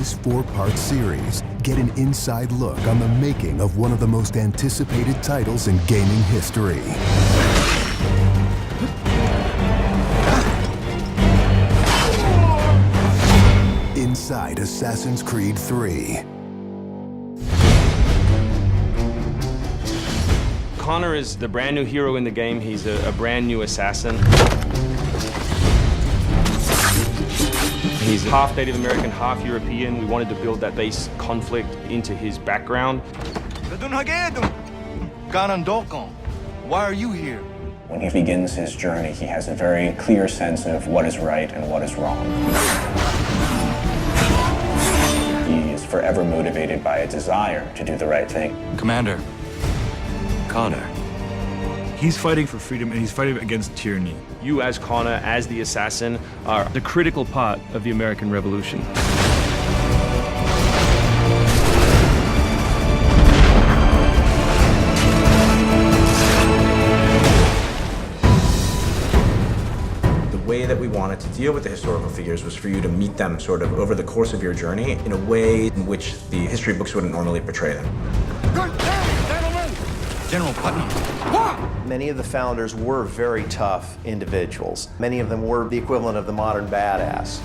this 4-part series, get an inside look on the making of one of the most anticipated titles in gaming history. Inside Assassin's Creed 3. Connor is the brand new hero in the game. He's a brand new assassin. He's half Native American, half European. We wanted to build that base conflict into his background. Why are you here? When he begins his journey, he has a very clear sense of what is right and what is wrong. He is forever motivated by a desire to do the right thing. Commander, Connor. He's fighting for freedom and he's fighting against tyranny. You as Connor, as the assassin, are the critical part of the American Revolution. The way that we wanted to deal with the historical figures was for you to meet them sort of over the course of your journey in a way in which the history books wouldn't normally portray them. Good day, gentlemen! General Putnam. Many of the founders were very tough individuals. Many of them were the equivalent of the modern badass.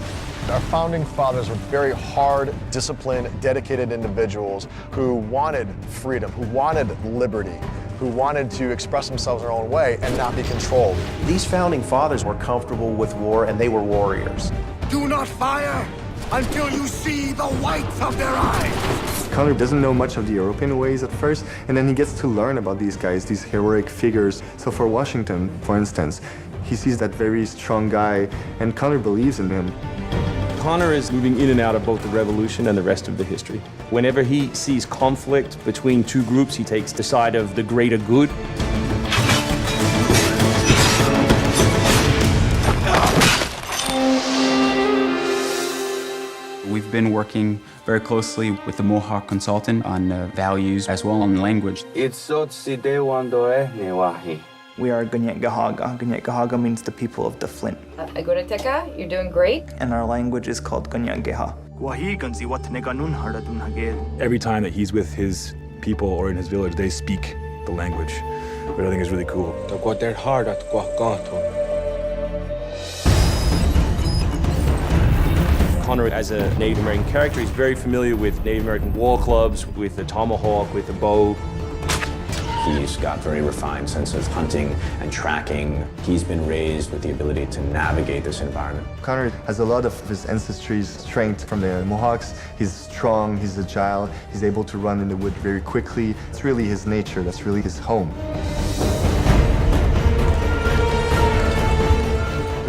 Our founding fathers were very hard, disciplined, dedicated individuals who wanted freedom, who wanted liberty, who wanted to express themselves their own way and not be controlled. These founding fathers were comfortable with war, and they were warriors. Do not fire until you see the whites of their eyes. Connor doesn't know much of the European ways at first, and then he gets to learn about these guys, these heroic figures. So for Washington, for instance, he sees that very strong guy, and Connor believes in him. Connor is moving in and out of both the revolution and the rest of the history. Whenever he sees conflict between two groups, he takes the side of the greater good. We've been working very closely with the Mohawk consultant on values as well on language. We are Gunyetgahaga. Gunyetgahaga means the people of the Flint. Agorateka, you're doing great. And our language is called Gunyetgeha. Every time that he's with his people or in his village, they speak the language, which I think is really cool. Connor, as a Native American character, is very familiar with Native American war clubs, with the tomahawk, with the bow. He's got very refined sense of hunting and tracking. He's been raised with the ability to navigate this environment. Connor has a lot of his ancestry's strength from the Mohawks. He's strong, he's agile, he's able to run in the wood very quickly. It's really his nature, that's really his home.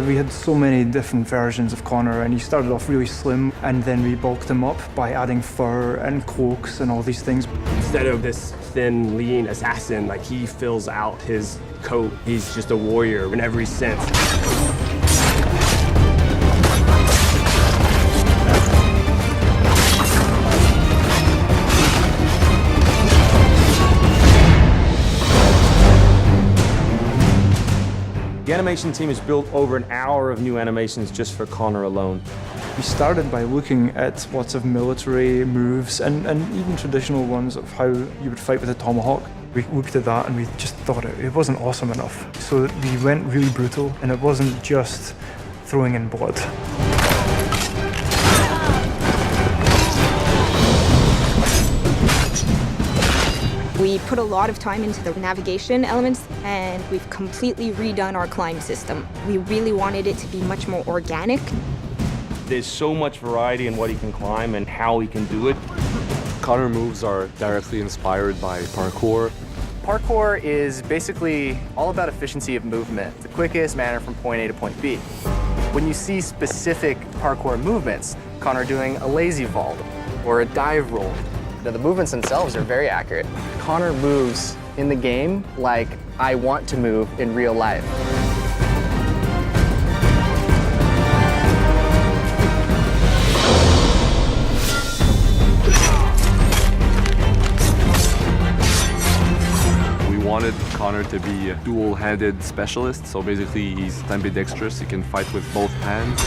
We had so many different versions of Connor, and he started off really slim, and then we bulked him up by adding fur and cloaks and all these things. Instead of this thin, lean assassin, like he fills out his coat. He's just a warrior in every sense. The animation team has built over an hour of new animations just for Connor alone. We started by looking at lots of military moves and even traditional ones of how you would fight with a tomahawk. We looked at that and we just thought it wasn't awesome enough. So we went really brutal, and it wasn't just throwing in blood. We put a lot of time into the navigation elements, and we've completely redone our climb system. We really wanted it to be much more organic. There's so much variety in what he can climb and how he can do it. Connor moves are directly inspired by parkour. Parkour is basically all about efficiency of movement, the quickest manner from point A to point B. When you see specific parkour movements, Connor doing a lazy vault or a dive roll, now, the movements themselves are very accurate. Connor moves in the game like I want to move in real life. We wanted Connor to be a dual-handed specialist, so basically he's ambidextrous, he can fight with both hands.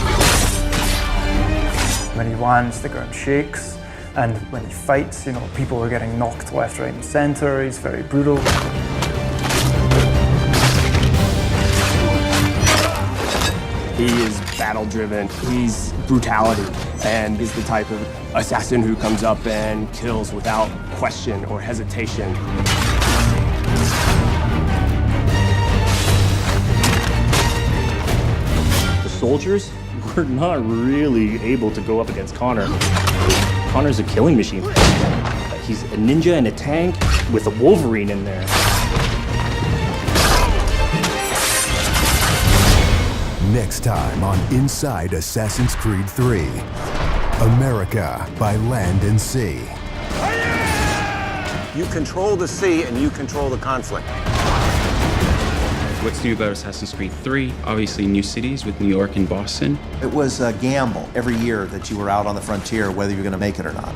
When he lands, the ground shakes. And when he fights, you know, people are getting knocked left, right, and center. He's very brutal. He is battle-driven. He's brutality, and is the type of assassin who comes up and kills without question or hesitation. The soldiers were not really able to go up against Connor. Connor's a killing machine. He's a ninja in a tank with a Wolverine in there. Next time on Inside Assassin's Creed 3, America by Land and Sea. You control the sea and you control the conflict. What's new about Assassin's Creed 3? Obviously new cities with New York and Boston. It was a gamble every year that you were out on the frontier, whether you're going to make it or not.